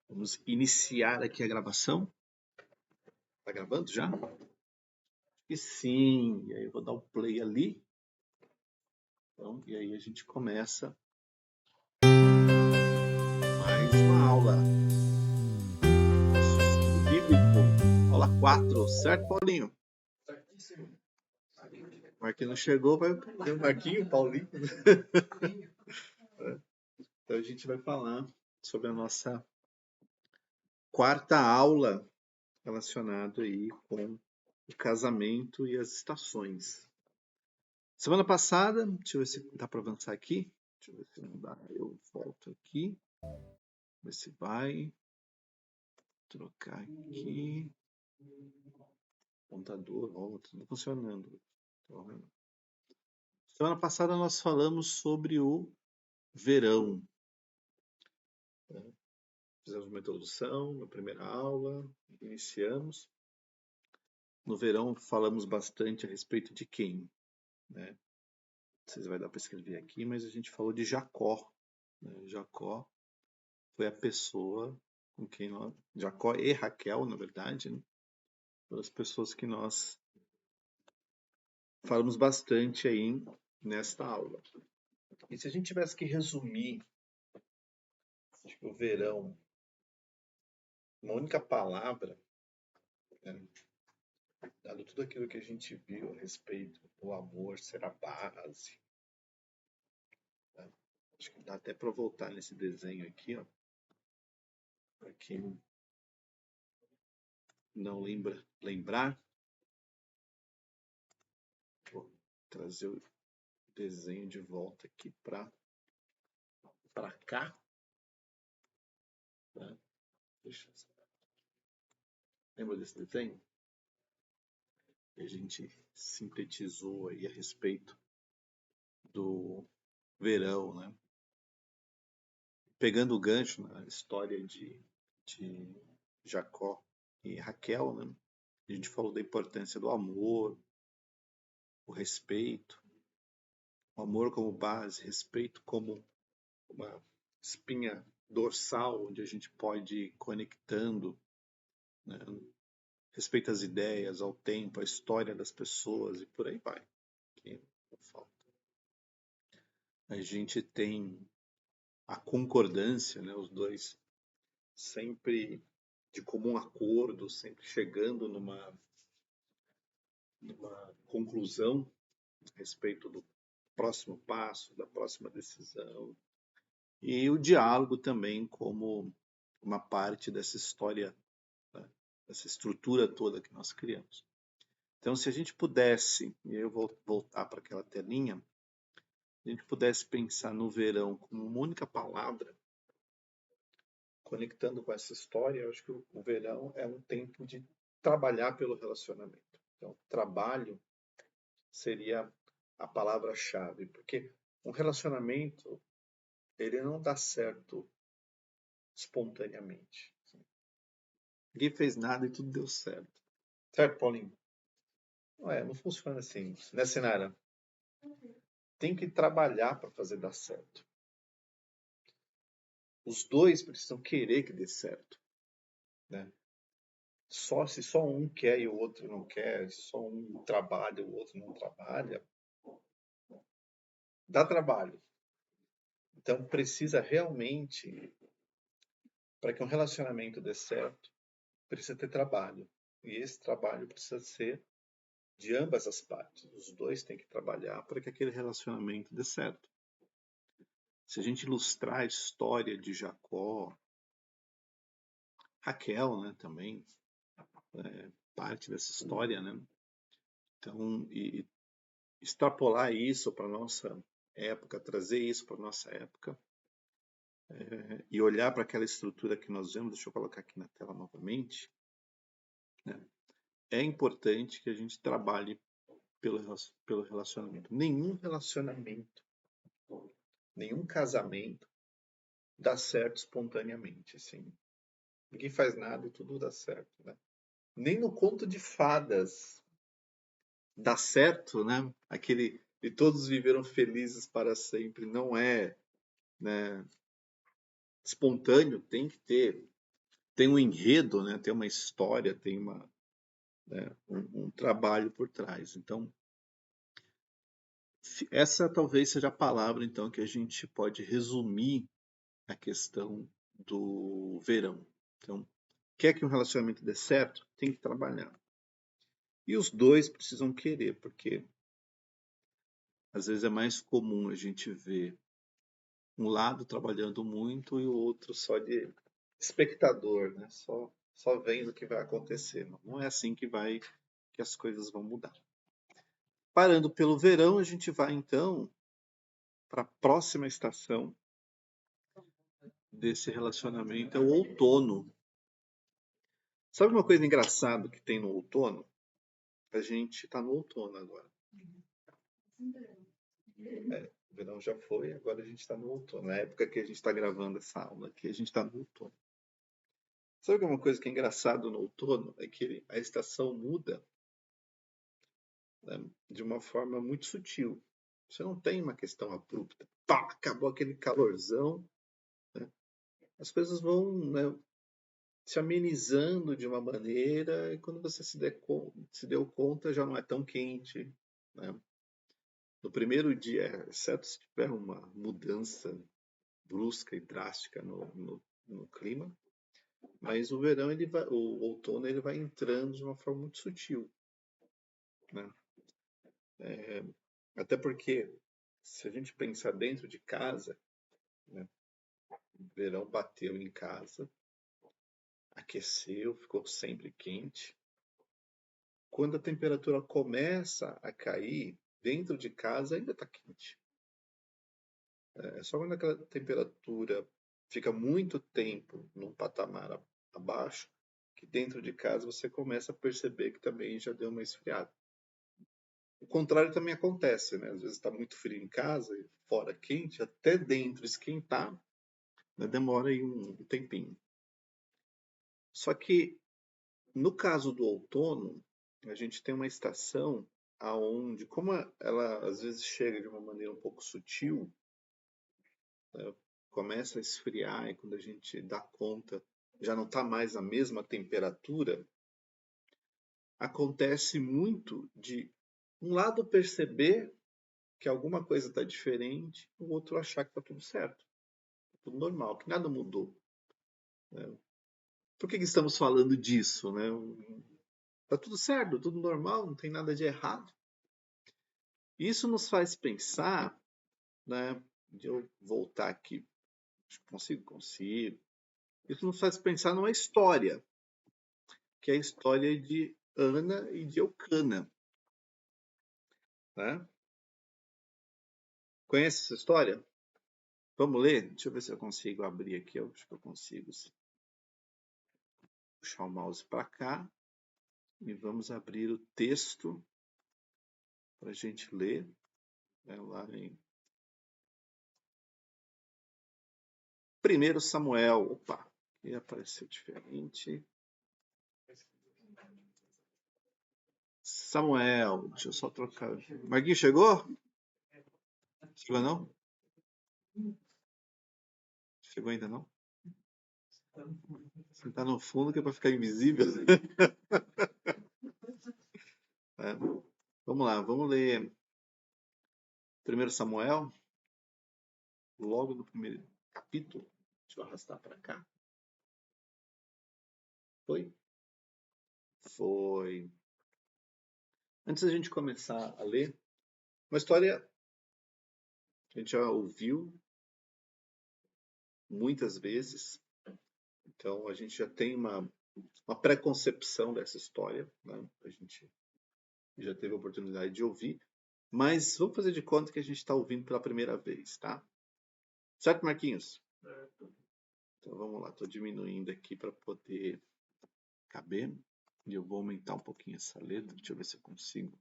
Vamos iniciar aqui a gravação. Tá gravando já? E sim, e aí eu vou dar o play ali. Então, e aí a gente começa mais uma aula. Raciocínio bíblico, aula 4, certo, Paulinho? Certíssimo. O Marquinhos não chegou, vai ter o Marquinho, Paulinho. Então a gente vai falar sobre a nossa quarta aula relacionada aí com o casamento e as estações. Semana passada, deixa eu ver se dá para avançar aqui. Deixa eu ver se não dá. Eu volto aqui. Ver se vai. Trocar aqui. Computador, volta. Não funcionando. Semana passada nós falamos sobre o verão. Fizemos uma introdução na primeira aula. Iniciamos. No verão falamos bastante a respeito de quem, né? Não sei se vai dar para escrever aqui, mas a gente falou de Jacó. Né? Jacó foi a pessoa com quem nós, Jacó e Raquel, na verdade, né? Foram as pessoas que nós falamos bastante aí nesta aula. E se a gente tivesse que resumir o verão, uma única palavra, né? Dado tudo aquilo que a gente viu a respeito do amor ser a base, né? Acho que dá até para voltar nesse desenho aqui, ó, para quem não lembrar, vou trazer o desenho de volta aqui para cá, né? Lembra desse desenho? A gente sintetizou aí a respeito do verão, né? Pegando o gancho na história de Jacó e Raquel, né? A gente falou da importância do amor, o respeito, o amor como base, respeito como uma espinha dorsal onde a gente pode ir conectando, né? Respeito às ideias, ao tempo, à história das pessoas e por aí vai. Que não falta. A gente tem a concordância, né? Os dois sempre de comum acordo, sempre chegando numa conclusão a respeito do próximo passo, da próxima decisão. E o diálogo também como uma parte dessa história, né? Dessa estrutura toda que nós criamos. Então, se a gente pudesse, e eu vou voltar para aquela telinha, se a gente pudesse pensar no verão como uma única palavra, conectando com essa história, eu acho que o verão é um tempo de trabalhar pelo relacionamento. Então, trabalho seria a palavra-chave, porque um relacionamento ele não dá certo espontaneamente. Ninguém fez nada e tudo deu certo. Certo, Paulinho? Não funciona assim, né, Sinara? Tem que trabalhar para fazer dar certo. Os dois precisam querer que dê certo, né? Se só um quer e o outro não quer, se só um trabalha e o outro não trabalha, dá trabalho. Então precisa realmente, para que um relacionamento dê certo, precisa ter trabalho. E esse trabalho precisa ser de ambas as partes. Os dois têm que trabalhar para que aquele relacionamento dê certo. Se a gente ilustrar a história de Jacó, Raquel, né, também, parte dessa história, né? Então, e extrapolar isso para a nossa época, trazer isso para a nossa época, e olhar para aquela estrutura que nós vemos, deixa eu colocar aqui na tela novamente, né? É importante que a gente trabalhe pelo relacionamento. Nenhum relacionamento, nenhum casamento dá certo espontaneamente, assim. Ninguém faz nada e tudo dá certo, né? Nem no conto de fadas dá certo, né? Aquele e todos viveram felizes para sempre, não é, né, espontâneo, tem que ter tem um enredo, né? Tem uma história, tem um trabalho por trás. Então, essa talvez seja a palavra então que a gente pode resumir a questão do verão. Então, quer que um relacionamento dê certo? Tem que trabalhar. E os dois precisam querer, porque às vezes é mais comum a gente ver um lado trabalhando muito e o outro só de espectador, né? Só vendo o que vai acontecer. Não é assim que as coisas vão mudar. Parando pelo verão, a gente vai então para a próxima estação desse relacionamento, é o outono. Sabe uma coisa engraçada que tem no outono? A gente está no outono agora. O verão já foi, agora a gente está no outono. Na época que a gente está gravando essa aula aqui, a gente está no outono. Sabe uma coisa que é engraçado no outono? É que a estação muda, né, de uma forma muito sutil. Você não tem uma questão abrupta. Pá, acabou aquele calorzão. Né? As coisas vão, né, se amenizando de uma maneira e quando você se deu conta já não é tão quente. Né? No primeiro dia, exceto se tiver uma mudança brusca e drástica no clima, mas o verão, o outono, ele vai entrando de uma forma muito sutil. Né? Até porque, se a gente pensar dentro de casa, né, o verão bateu em casa, aqueceu, ficou sempre quente. Quando a temperatura começa a cair, dentro de casa ainda está quente. É só quando aquela temperatura fica muito tempo num patamar abaixo, que dentro de casa você começa a perceber que também já deu uma esfriada. O contrário também acontece, né? Às vezes está muito frio em casa e fora quente, até dentro esquentar, né, demora aí um tempinho. Só que no caso do outono, a gente tem uma estação aonde, como ela às vezes chega de uma maneira um pouco sutil, né, começa a esfriar e quando a gente dá conta já não está mais a mesma temperatura, acontece muito de um lado perceber que alguma coisa está diferente, o outro achar que está tudo certo, tudo normal, que nada mudou. Né? Por que estamos falando disso? Né? Está tudo certo, tudo normal, não tem nada de errado. Isso nos faz pensar, né? De eu voltar aqui, consigo. Isso nos faz pensar numa história, que é a história de Ana e de Eucana. Né? Conhece essa história? Vamos ler? Deixa eu ver se eu consigo abrir aqui. Eu acho que eu consigo. Puxar o mouse para cá e vamos abrir o texto para a gente ler. É lá em 1 Samuel. Opa, aqui apareceu diferente. Samuel, deixa eu só trocar. Marquinhos chegou? Chegou não? Chegou ainda não? Você tá no fundo que é para ficar invisível. É. Vamos lá, vamos ler 1 Samuel, logo no primeiro capítulo. Deixa eu arrastar para cá. Foi? Foi. Antes da gente começar a ler, uma história que a gente já ouviu muitas vezes, então a gente já tem uma pré-concepção dessa história, né? A gente já teve a oportunidade de ouvir, mas vamos fazer de conta que a gente está ouvindo pela primeira vez, tá? Certo, Marquinhos? Então vamos lá, estou diminuindo aqui para poder caber. E eu vou aumentar um pouquinho essa letra. Deixa eu ver se eu consigo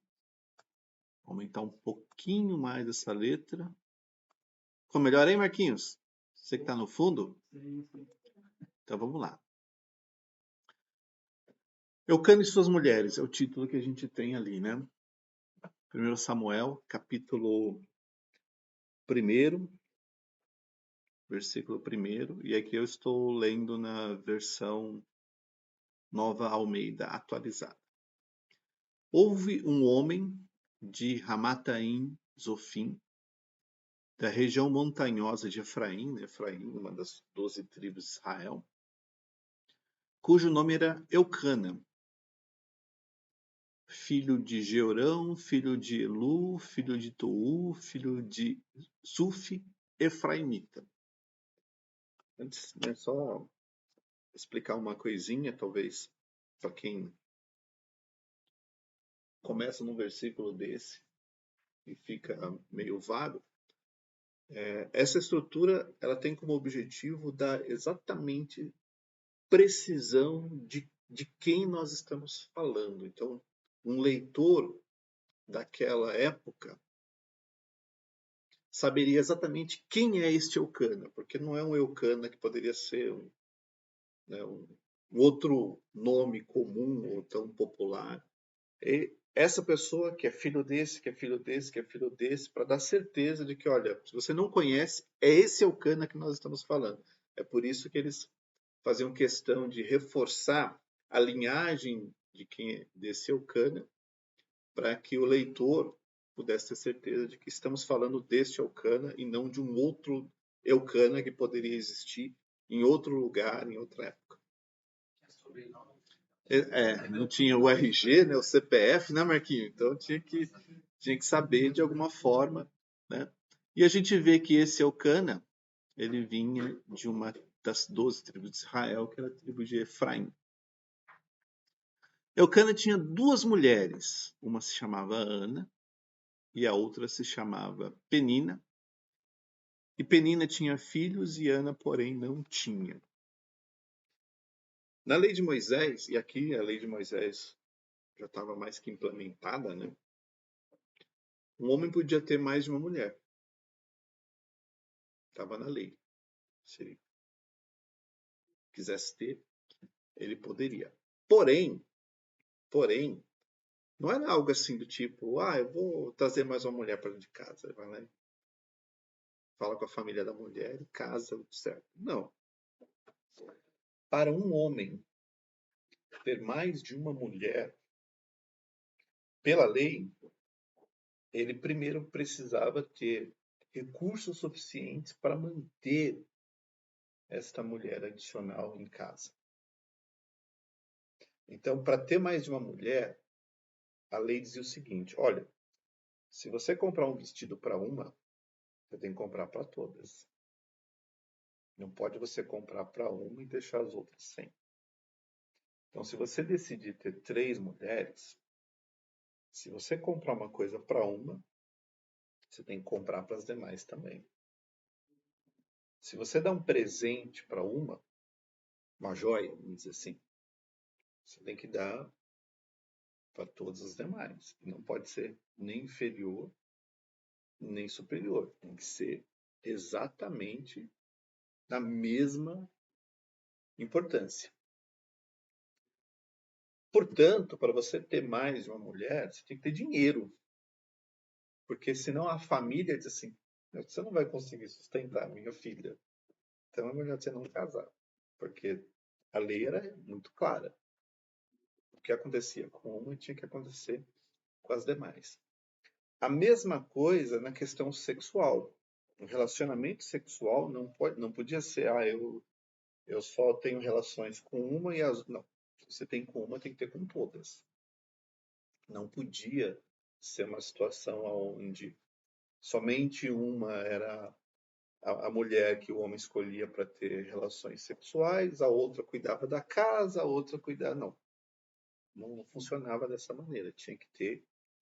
aumentar um pouquinho mais essa letra. Ficou melhor aí, Marquinhos? Você que está no fundo? Então vamos lá. Eucana e suas mulheres é o título que a gente tem ali, né? 1 Samuel, capítulo 1. versículo 1, e aqui eu estou lendo na versão Nova Almeida atualizada. Houve um homem de Ramataim Zofim, da região montanhosa de Efraim, uma das 12 tribos de Israel, cujo nome era Eucana, filho de Jeorão, filho de Elu, filho de Tou, filho de Sufi, efraimita. Antes, só explicar uma coisinha, talvez, para quem começa num versículo desse e fica meio vago. Essa estrutura ela tem como objetivo dar exatamente precisão de quem nós estamos falando. Então, um leitor daquela época saberia exatamente quem é este Eucana, porque não é um Eucana que poderia ser um outro nome comum ou tão popular. E essa pessoa que é filho desse, que é filho desse, que é filho desse, para dar certeza de que, olha, se você não conhece, é esse Eucana que nós estamos falando. É por isso que eles faziam questão de reforçar a linhagem de quem é desse Eucana, para que o leitor pudesse ter certeza de que estamos falando deste Eucana e não de um outro Eucana que poderia existir em outro lugar, em outra época. Não tinha o RG, né, o CPF, né, Marquinhos? Então tinha que saber de alguma forma, né? E a gente vê que esse Eucana, ele vinha de uma das 12 tribos de Israel, que era a tribo de Efraim. Eucana tinha duas mulheres, uma se chamava Ana e a outra se chamava Penina. E Penina tinha filhos e Ana, porém, não tinha. Na lei de Moisés, e aqui a lei de Moisés já estava mais que implementada, né? Um homem podia ter mais de uma mulher. Estava na lei. Se ele quisesse ter, ele poderia. Porém, não era algo assim do tipo, eu vou trazer mais uma mulher para dentro de casa. Ele vai lá e fala com a família da mulher e casa, certo? Não. Para um homem ter mais de uma mulher, pela lei, ele primeiro precisava ter recursos suficientes para manter esta mulher adicional em casa. Então, para ter mais de uma mulher, a lei dizia o seguinte: olha, se você comprar um vestido para uma, você tem que comprar para todas. Não pode você comprar para uma e deixar as outras sem. Então, se você decidir ter 3 mulheres, se você comprar uma coisa para uma, você tem que comprar para as demais também. Se você dá um presente para uma joia, vamos dizer assim, você tem que dar para todas as demais. Não pode ser nem inferior, nem superior. Tem que ser exatamente da mesma importância. Portanto, para você ter mais de uma mulher, você tem que ter dinheiro. Porque senão a família diz assim, você não vai conseguir sustentar minha filha. Então é melhor você não casar. Porque a lei era muito clara. O que acontecia com uma tinha que acontecer com as demais. A mesma coisa na questão sexual. O relacionamento sexual não podia ser, eu só tenho relações com uma e as. Não. Se você tem com uma, tem que ter com todas. Não podia ser uma situação onde somente uma era a mulher que o homem escolhia para ter relações sexuais, a outra cuidava da casa, a outra cuidava. Não funcionava dessa maneira. Tinha que ter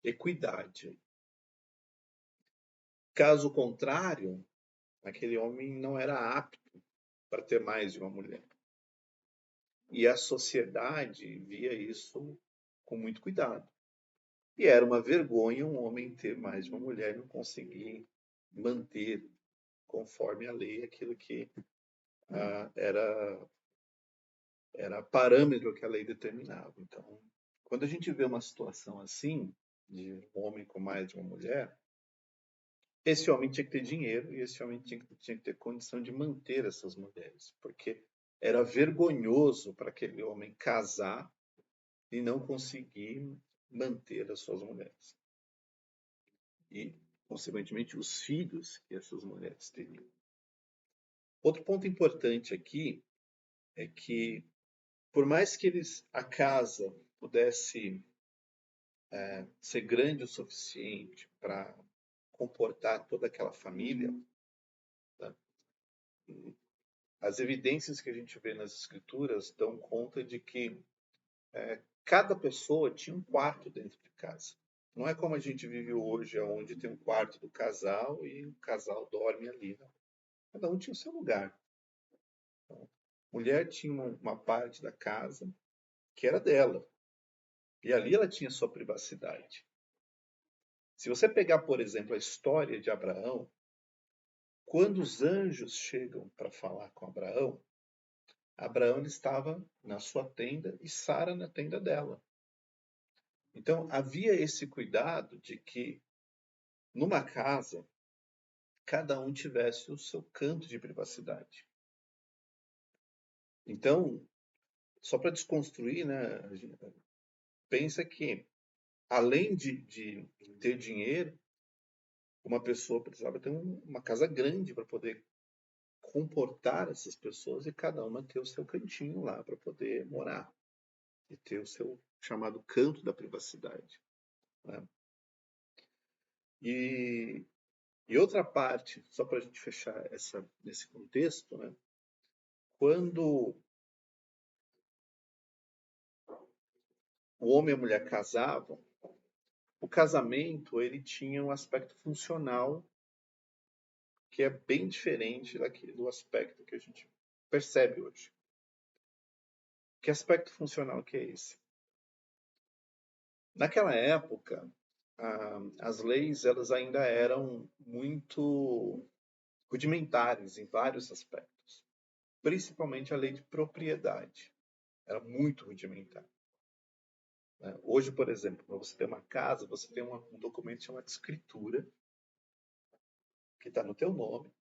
equidade. Caso contrário, aquele homem não era apto para ter mais de uma mulher. E a sociedade via isso com muito cuidado. E era uma vergonha um homem ter mais de uma mulher e não conseguir manter, conforme a lei, aquilo que era parâmetro que a lei determinava. Então, quando a gente vê uma situação assim, de um homem com mais de uma mulher, esse homem tinha que ter dinheiro e esse homem tinha que ter condição de manter essas mulheres, porque era vergonhoso para aquele homem casar e não conseguir manter as suas mulheres. E, consequentemente, os filhos que essas mulheres teriam. Outro ponto importante aqui é que, por mais que a casa pudesse ser grande o suficiente para comportar toda aquela família, né, as evidências que a gente vê nas escrituras dão conta de que cada pessoa tinha um quarto dentro de casa. Não é como a gente vive hoje, onde tem um quarto do casal e o casal dorme ali. Não. Cada um tinha o seu lugar. Então, a mulher tinha uma parte da casa que era dela. E ali ela tinha sua privacidade. Se você pegar, por exemplo, a história de Abraão, quando os anjos chegam para falar com Abraão, Abraão estava na sua tenda e Sara na tenda dela. Então havia esse cuidado de que numa casa cada um tivesse o seu canto de privacidade. Então, só para desconstruir, né, a gente pensa que além de ter dinheiro, uma pessoa precisava ter uma casa grande para poder comportar essas pessoas e cada uma ter o seu cantinho lá para poder morar e ter o seu chamado canto da privacidade. Né? E outra parte, só para a gente fechar nesse contexto, né? Quando o homem e a mulher casavam, o casamento ele tinha um aspecto funcional que é bem diferente do aspecto que a gente percebe hoje. Que aspecto funcional que é esse? Naquela época, as leis elas ainda eram muito rudimentares em vários aspectos, principalmente a lei de propriedade. Era muito rudimentar. Né? Hoje, por exemplo, para você ter uma casa, você tem um documento chamado escritura, que está no teu nome,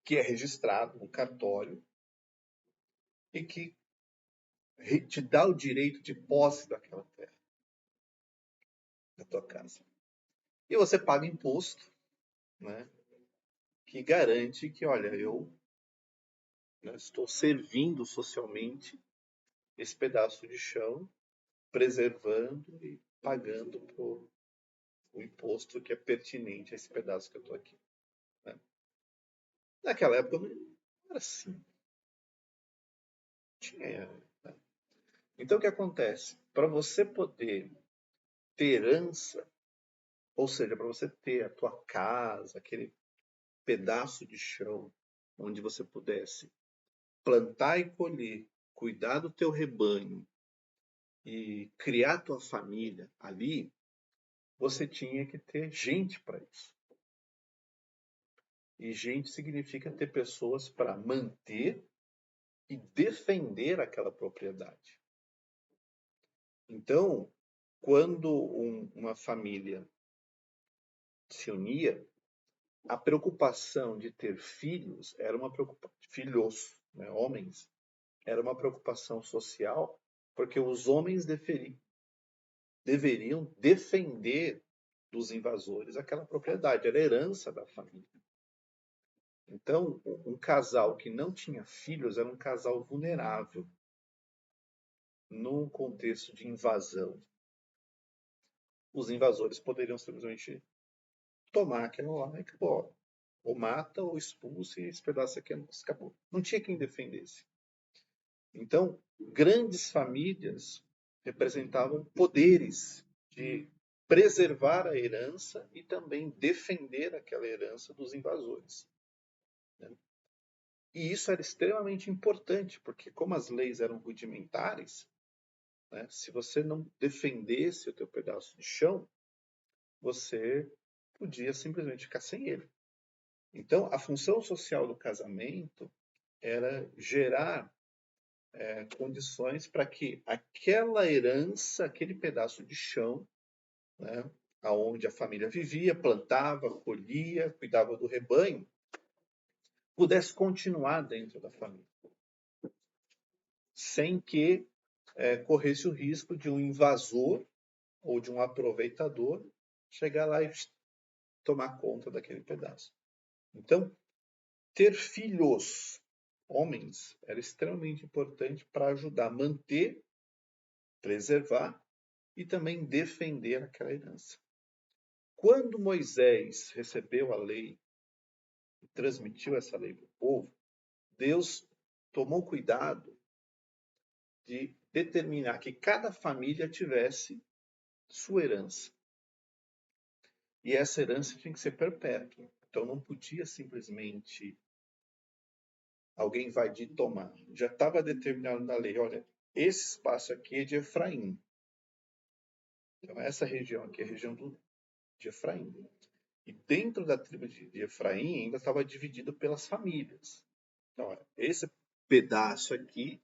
que é registrado no cartório e que te dá o direito de posse daquela terra, da tua casa. E você paga imposto, né, que garante que, olha, eu, né, estou servindo socialmente esse pedaço de chão, preservando e pagando o imposto que é pertinente a esse pedaço que eu estou aqui. Né? Naquela época não era assim. Tinha, né? Então o que acontece? Para você poder ter herança, ou seja, para você ter a tua casa, aquele pedaço de chão onde você pudesse plantar e colher, cuidar do teu rebanho e criar tua família ali, você tinha que ter gente para isso. E gente significa ter pessoas para manter e defender aquela propriedade. Então, quando uma família se unia, a preocupação de ter filhos era uma preocupação, filhos, né, homens, era uma preocupação social, porque os homens deveriam defender dos invasores aquela propriedade, era herança da família. Então, um casal que não tinha filhos era um casal vulnerável num contexto de invasão. Os invasores poderiam simplesmente tomar aquilo lá e acabou. Ou mata, ou expulsa e esse pedaço aqui acabou. Não tinha quem defendesse. Então, grandes famílias representavam poderes de preservar a herança e também defender aquela herança dos invasores. Né? E isso era extremamente importante, porque como as leis eram rudimentares, né, se você não defendesse o teu pedaço de chão, você podia simplesmente ficar sem ele. Então, a função social do casamento era gerar condições para que aquela herança, aquele pedaço de chão, né, aonde a família vivia, plantava, colhia, cuidava do rebanho, pudesse continuar dentro da família, sem que corresse o risco de um invasor ou de um aproveitador chegar lá e tomar conta daquele pedaço. Então, ter filhos homens era extremamente importante para ajudar a manter, preservar e também defender aquela herança. Quando Moisés recebeu a lei e transmitiu essa lei para o povo, Deus tomou cuidado de determinar que cada família tivesse sua herança. E essa herança tinha que ser perpétua. Então não podia simplesmente alguém invadir e tomar. Já estava determinado na lei, olha, esse espaço aqui é de Efraim. Então essa região aqui é a região de Efraim. E dentro da tribo de Efraim ainda estava dividido pelas famílias. Então, olha, esse pedaço aqui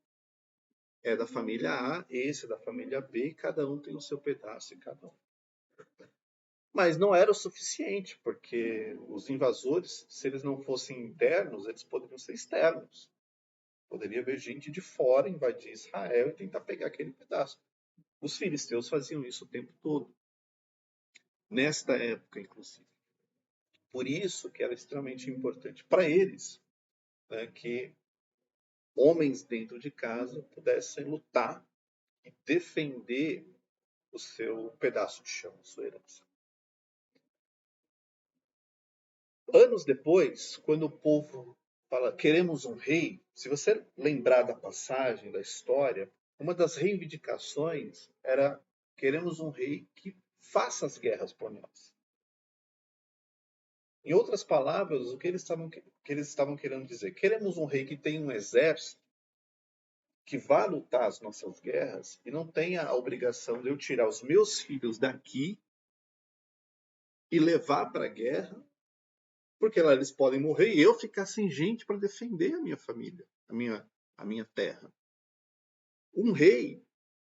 é da família A, esse é da família B, e cada um tem o seu pedaço em cada um. Mas não era o suficiente, porque os invasores, se eles não fossem internos, eles poderiam ser externos. Poderia haver gente de fora invadir Israel e tentar pegar aquele pedaço. Os filisteus faziam isso o tempo todo, nesta época, inclusive. Por isso que era extremamente importante para eles, né, que homens dentro de casa pudessem lutar e defender o seu pedaço de chão, a sua herança. Anos depois, quando o povo fala queremos um rei, se você lembrar da passagem, da história, uma das reivindicações era queremos um rei que faça as guerras por nós. Em outras palavras, o que eles estavam querendo dizer? Queremos um rei que tenha um exército, que vá lutar as nossas guerras e não tenha a obrigação de eu tirar os meus filhos daqui e levar para a guerra, porque lá eles podem morrer e eu ficar sem gente para defender a minha família, a minha terra. Um rei,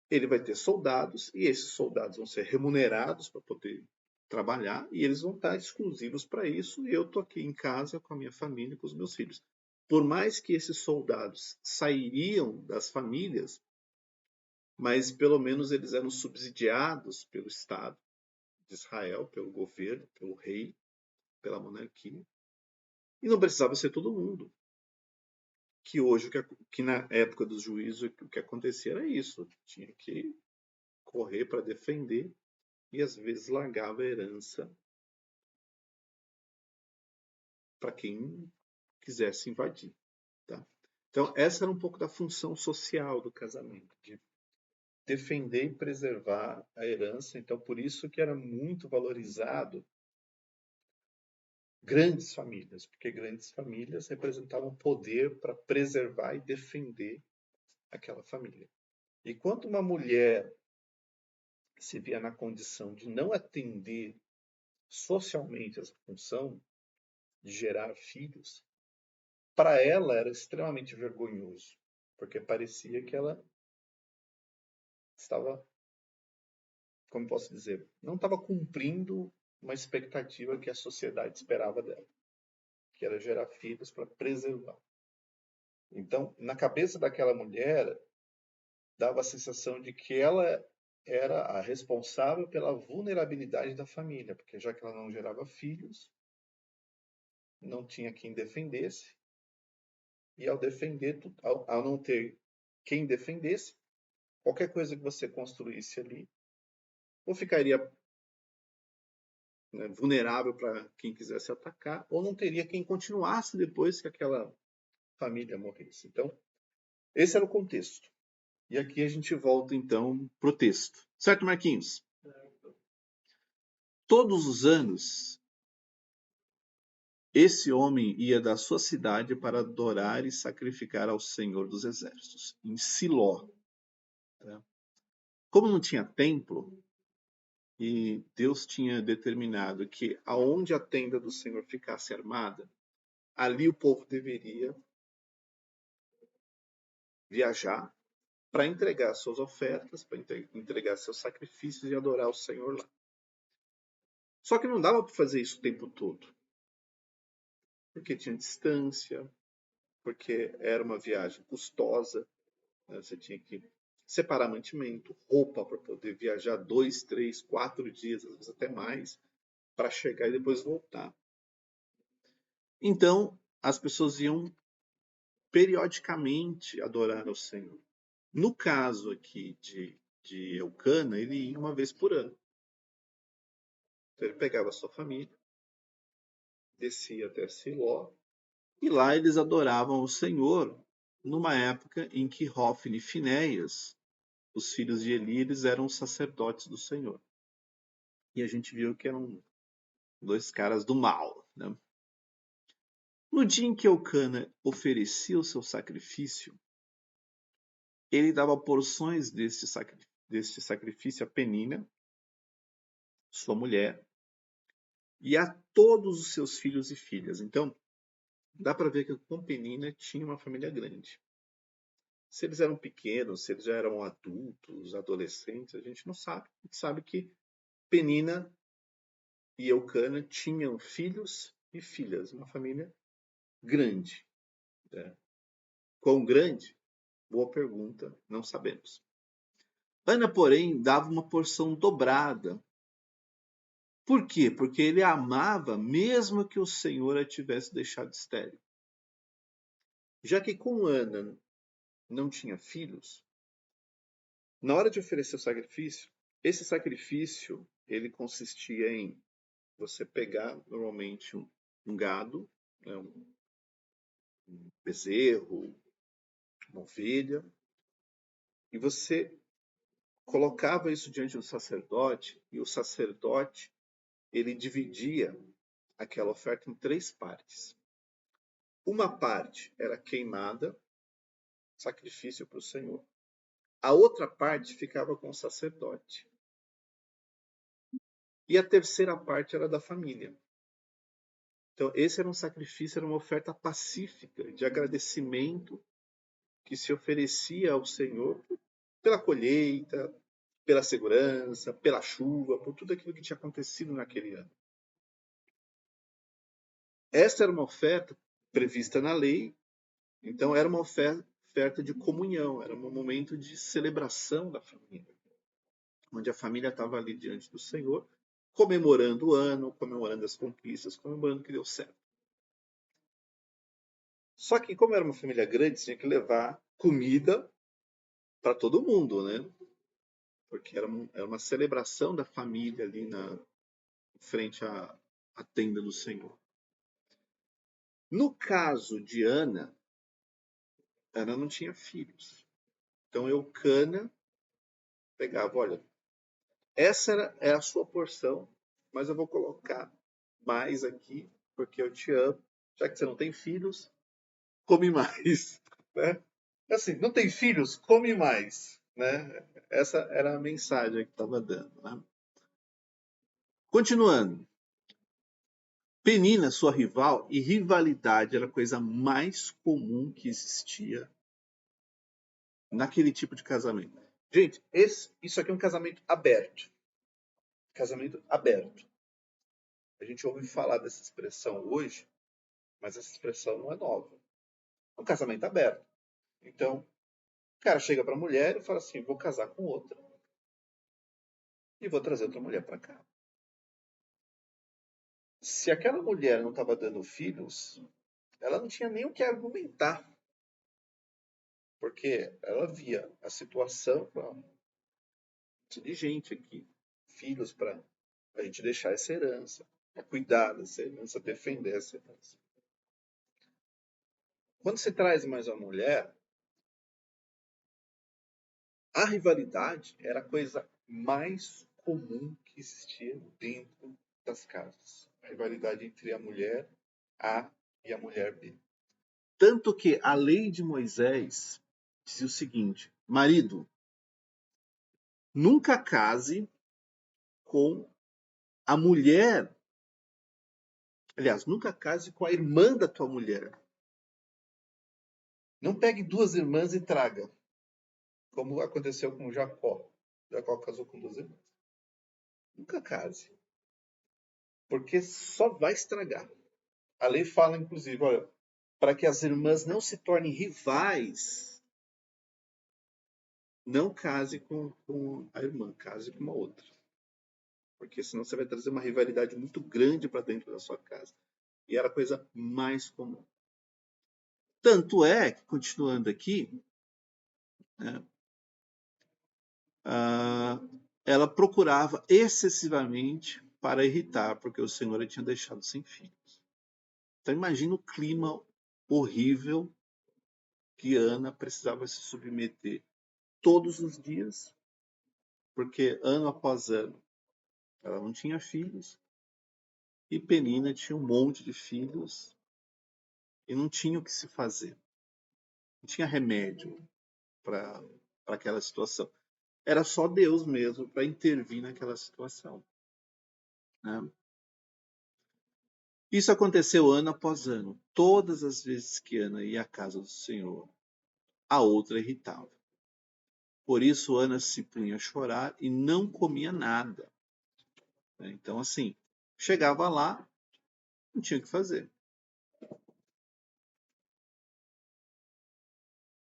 ele vai ter soldados e esses soldados vão ser remunerados para poder trabalhar e eles vão estar exclusivos para isso e eu estou aqui em casa com a minha família, com os meus filhos. Por mais que esses soldados sairiam das famílias, mas pelo menos eles eram subsidiados pelo Estado de Israel, pelo governo, pelo rei, pela monarquia. E não precisava ser todo mundo. Que hoje, que na época dos juízos, o que acontecia era isso. Tinha que correr para defender e às vezes largava a herança para quem quisesse invadir. Tá? Então, essa era um pouco da função social do casamento, de defender e preservar a herança. Então, por isso que era muito valorizado grandes famílias, porque grandes famílias representavam poder para preservar e defender aquela família. E quando uma mulher se via na condição de não atender socialmente essa função de gerar filhos, para ela era extremamente vergonhoso, porque parecia que ela estava, como posso dizer, não estava cumprindo uma expectativa que a sociedade esperava dela, que era gerar filhos para preservar. Então, na cabeça daquela mulher, dava a sensação de que ela era a responsável pela vulnerabilidade da família, porque já que ela não gerava filhos, não tinha quem defendesse, e ao defender, ao não ter quem defendesse, qualquer coisa que você construísse ali, ou ficaria, né, vulnerável para quem quisesse atacar, ou não teria quem continuasse depois que aquela família morresse. Então, esse era o contexto. E aqui a gente volta então para o texto. Certo, Marquinhos? Todos os anos, esse homem ia da sua cidade para adorar e sacrificar ao Senhor dos Exércitos, em Siló. Como não tinha templo, e Deus tinha determinado que aonde a tenda do Senhor ficasse armada, ali o povo deveria viajar para entregar suas ofertas, para entregar seus sacrifícios e adorar o Senhor lá. Só que não dava para fazer isso o tempo todo, porque tinha distância, porque era uma viagem custosa, né? Você tinha que separar mantimento, roupa para poder viajar 2, 3, 4 dias, às vezes até mais, para chegar e depois voltar. Então, as pessoas iam periodicamente adorar ao Senhor. No caso aqui de Eucana, ele ia uma vez por ano. Então, ele pegava a sua família, descia até Siló, e lá eles adoravam o Senhor numa época em que Hófni e Finéias, os filhos de Eli, eles eram sacerdotes do Senhor. E a gente viu que eram dois caras do mal, né? No dia em que Eucana oferecia o seu sacrifício, ele dava porções deste sacrifício a Penina, sua mulher, e a todos os seus filhos e filhas. Então, dá para ver que com Penina tinha uma família grande. Se eles eram pequenos, se eles já eram adultos, adolescentes, a gente não sabe. A gente sabe que Penina e Eucana tinham filhos e filhas, uma família grande. Né? Quão grande? Boa pergunta, não sabemos. Ana, porém, dava uma porção dobrada. Por quê? Porque ele a amava mesmo que o Senhor a tivesse deixado estéril. Já que com Ana não tinha filhos, na hora de oferecer o sacrifício, esse sacrifício ele consistia em você pegar normalmente um gado, né, um bezerro, uma ovelha, e você colocava isso diante do sacerdote, e o sacerdote ele dividia aquela oferta em 3 partes. Uma parte era queimada, sacrifício para o Senhor. A outra parte ficava com o sacerdote. E a terceira parte era da família. Então, esse era um sacrifício, era uma oferta pacífica, de agradecimento que se oferecia ao Senhor pela colheita, pela segurança, pela chuva, por tudo aquilo que tinha acontecido naquele ano. Esta era uma oferta prevista na lei, então era uma oferta de comunhão, era um momento de celebração da família, onde a família estava ali diante do Senhor, comemorando o ano, comemorando as conquistas, comemorando que deu certo. Só que, como era uma família grande, tinha que levar comida para todo mundo, né? Porque era uma celebração da família ali em frente à tenda do Senhor. No caso de Ana, Ana não tinha filhos. Então Eucana pegava, olha, essa é a sua porção, mas eu vou colocar mais aqui, porque eu te amo. Já que você não tem filhos, come mais. Né? Assim, não tem filhos, come mais. Né? Essa era a mensagem que estava dando. Né? Continuando. Penina, sua rival, e rivalidade era a coisa mais comum que existia naquele tipo de casamento. Gente, isso aqui é um casamento aberto. Casamento aberto. A gente ouve falar dessa expressão hoje, mas essa expressão não é nova. É um casamento aberto. Então, o cara chega para a mulher e fala assim: vou casar com outra e vou trazer outra mulher para cá. Se aquela mulher não estava dando filhos, ela não tinha nem o que argumentar. Porque ela via a situação de gente aqui, filhos para a gente deixar essa herança, para cuidar dessa herança, defender essa herança. Quando se traz mais uma mulher, a rivalidade era a coisa mais comum que existia dentro das casas. A rivalidade entre a mulher A e a mulher B. Tanto que a lei de Moisés dizia o seguinte: marido, nunca case com a mulher. Aliás, nunca case com a irmã da tua mulher. Não pegue 2 irmãs e traga, como aconteceu com Jacó. Jacó casou com 2 irmãs. Nunca case. porque só vai estragar. A lei fala, inclusive, olha, para que as irmãs não se tornem rivais, não case com a irmã, case com uma outra. Porque senão você vai trazer uma rivalidade muito grande para dentro da sua casa. E era a coisa mais comum. Tanto é que, continuando aqui, né, ela procurava excessivamente para irritar, porque o Senhor a tinha deixado sem filhos. Então imagina o clima horrível que Ana precisava se submeter todos os dias, porque ano após ano ela não tinha filhos, e Penina tinha um monte de filhos, e não tinha o que se fazer. Não tinha remédio para aquela situação. Era só Deus mesmo para intervir naquela situação, né? Isso aconteceu ano após ano. Todas as vezes que Ana ia à casa do Senhor, a outra irritava. Por isso Ana se punha a chorar e não comia nada. Então, assim, chegava lá, não tinha o que fazer.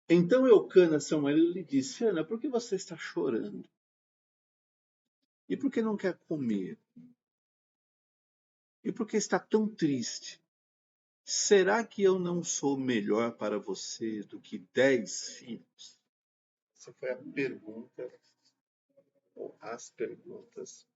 Então Eucana, seu marido, lhe disse: Ana, por que você está chorando? E por que não quer comer? E por que está tão triste? Será que eu não sou melhor para você do que 10 filhos? Essa foi a pergunta, ou as perguntas,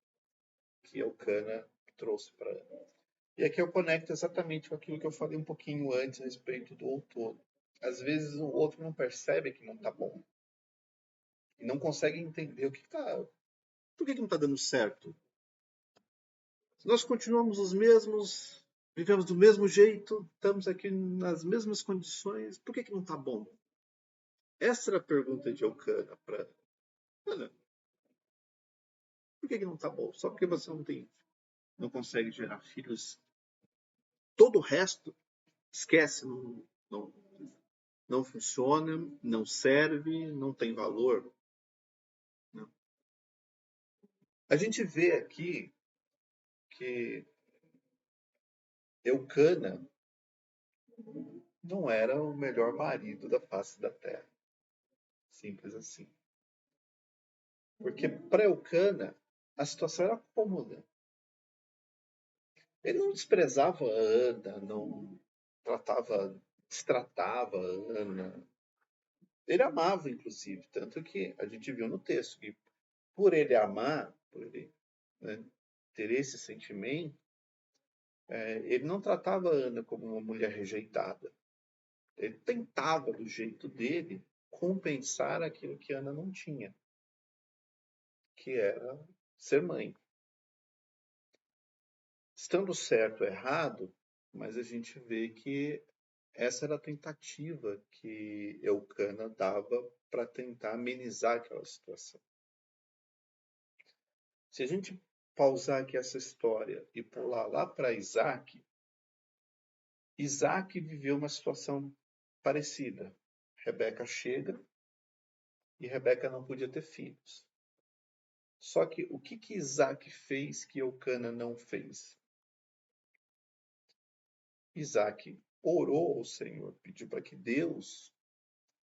que Eucana trouxe para ela. E aqui eu conecto exatamente com aquilo que eu falei um pouquinho antes a respeito do outono. Às vezes o outro não percebe que não está bom. E não consegue entender o que está. Por que não está dando certo? Se nós continuamos os mesmos, vivemos do mesmo jeito, estamos aqui nas mesmas condições, por que não está bom? Essa era a pergunta de Eucana para Ana. Por que não está bom? Só porque você não consegue gerar filhos. Todo o resto, esquece, não funciona, não serve, não tem valor. Não. A gente vê aqui que Eucana não era o melhor marido da face da terra. Simples assim. Porque para Eucana, a situação era cômoda. Ele não desprezava a Ana, não destratava a Ana. Ele amava, inclusive, tanto que a gente viu no texto que por ele amar, por ele, né, ter esse sentimento, ele não tratava a Ana como uma mulher rejeitada. Ele tentava, do jeito dele, compensar aquilo que Ana não tinha, que era ser mãe. Estando certo ou errado, mas a gente vê que essa era a tentativa que Eucana dava para tentar amenizar aquela situação. Se a gente pausar aqui essa história e pular lá para Isaac, Isaac viveu uma situação parecida. Rebeca chega e Rebeca não podia ter filhos. Só que o que Isaac fez que Eucana não fez? Isaac orou ao Senhor, pediu para que Deus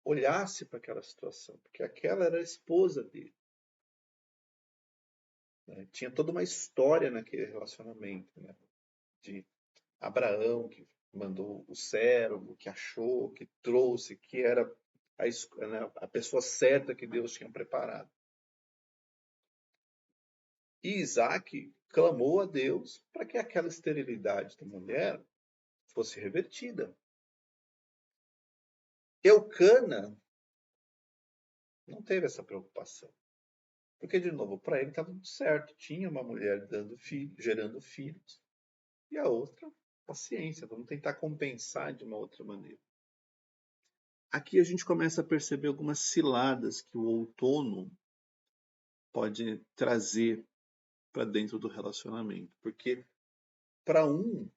olhasse para aquela situação, porque aquela era a esposa dele. Né? Tinha toda uma história naquele relacionamento, né? De Abraão, que mandou o servo, que achou, que trouxe, que era a pessoa certa que Deus tinha preparado. E Isaac clamou a Deus para que aquela esterilidade da mulher fosse revertida. Eucana não teve essa preocupação. Porque, de novo, para ele estava tudo certo. Tinha uma mulher dando filho, gerando filhos, e a outra, paciência, vamos tentar compensar de uma outra maneira. Aqui a gente começa a perceber algumas ciladas que o outono pode trazer para dentro do relacionamento. Porque para um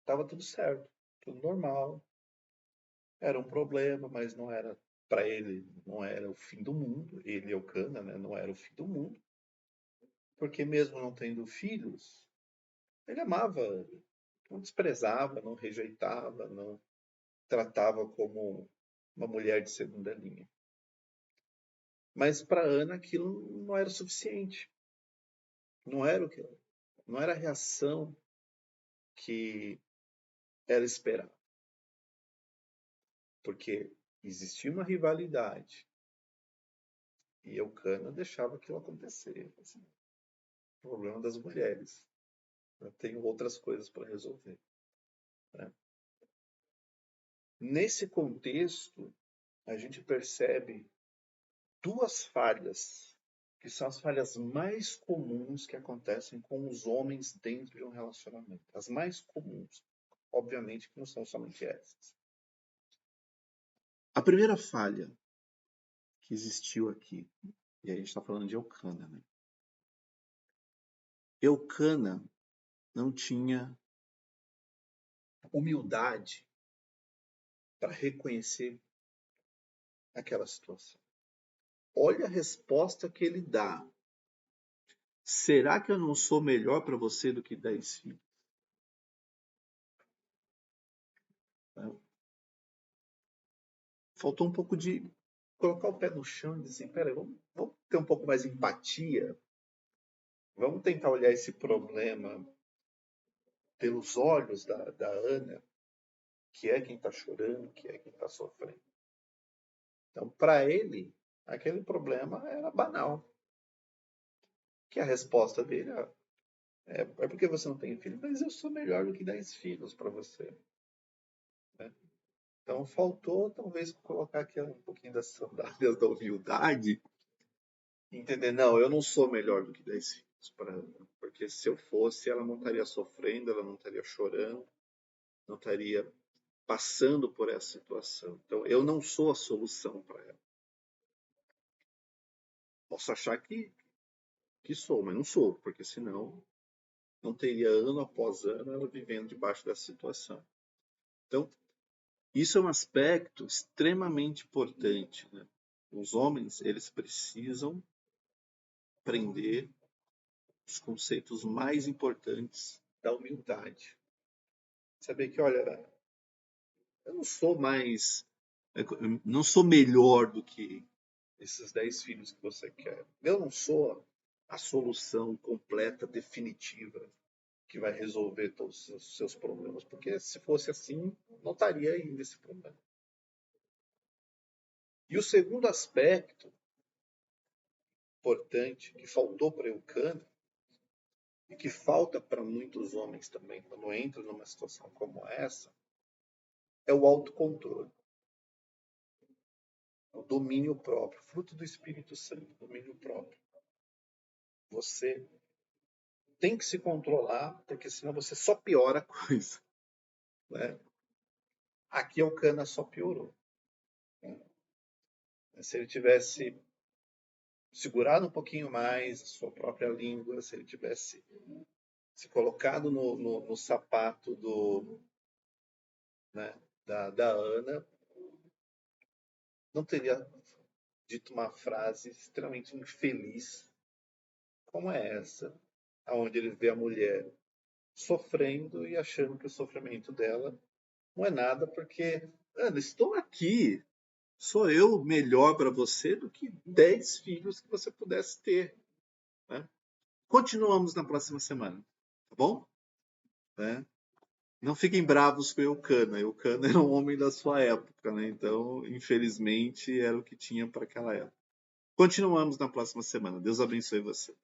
estava tudo certo, tudo normal. Era um problema, mas não era, para ele, não era o fim do mundo. Ele, Eucana, né, não era o fim do mundo. Porque mesmo não tendo filhos, Ele amava Ana, não desprezava, não rejeitava, não tratava como uma mulher de segunda linha. Mas para Ana aquilo não era suficiente. Não era o que, não era a reação que ela esperava. Porque existia uma rivalidade. E Eucana deixava aquilo acontecer. Assim, problema das mulheres. Eu tenho outras coisas para resolver. Né? Nesse contexto, a gente percebe duas falhas, que são as falhas mais comuns que acontecem com os homens dentro de um relacionamento. As mais comuns. Obviamente que não são somente essas. A primeira falha que existiu aqui, e aí a gente está falando de Eucana, né? Eucana não tinha humildade para reconhecer aquela situação. Olha a resposta que ele dá. Será que eu não sou melhor para você do que 10 filhos? Faltou um pouco de colocar o pé no chão e dizer, peraí, vamos ter um pouco mais de empatia. Vamos tentar olhar esse problema pelos olhos da Ana, que é quem está chorando, que é quem está sofrendo. Então, para ele, aquele problema era banal. Que a resposta dele é porque você não tem filho, mas eu sou melhor do que 10 filhos para você. Né? Então, faltou talvez colocar aqui um pouquinho das sandálias da humildade e entender, não, eu não sou melhor do que 10 filhos para Ana, porque se eu fosse, ela não estaria sofrendo, ela não estaria chorando, não estaria passando por essa situação. Então, eu não sou a solução para ela. Posso achar que sou, mas não sou, porque senão não teria ano após ano ela vivendo debaixo dessa situação. Então, isso é um aspecto extremamente importante. Né? Os homens, eles precisam aprender os conceitos mais importantes da humildade. Saber que, olha, eu não sou mais, não sou melhor do que esses 10 filhos que você quer. Eu não sou a solução completa, definitiva, que vai resolver todos os seus problemas, porque se fosse assim, não estaria aí nesse problema. E o segundo aspecto importante que faltou para Eucana e que falta para muitos homens também quando entram numa situação como essa é o autocontrole, o domínio próprio, fruto do Espírito Santo, domínio próprio. Você tem que se controlar, porque senão você só piora a coisa. Né? Aqui Eucana só piorou. Né? Se ele tivesse segurado um pouquinho mais a sua própria língua, se ele tivesse se colocado no sapato né, da Ana, não teria dito uma frase extremamente infeliz como é essa, onde ele vê a mulher sofrendo e achando que o sofrimento dela não é nada, porque, Ana, estou aqui, sou eu melhor para você do que 10 filhos que você pudesse ter. Né? Continuamos na próxima semana, tá bom? Né? Não fiquem bravos com Eucana. Eucana era um homem da sua época, né? Então, infelizmente, era o que tinha para aquela época. Continuamos na próxima semana. Deus abençoe vocês.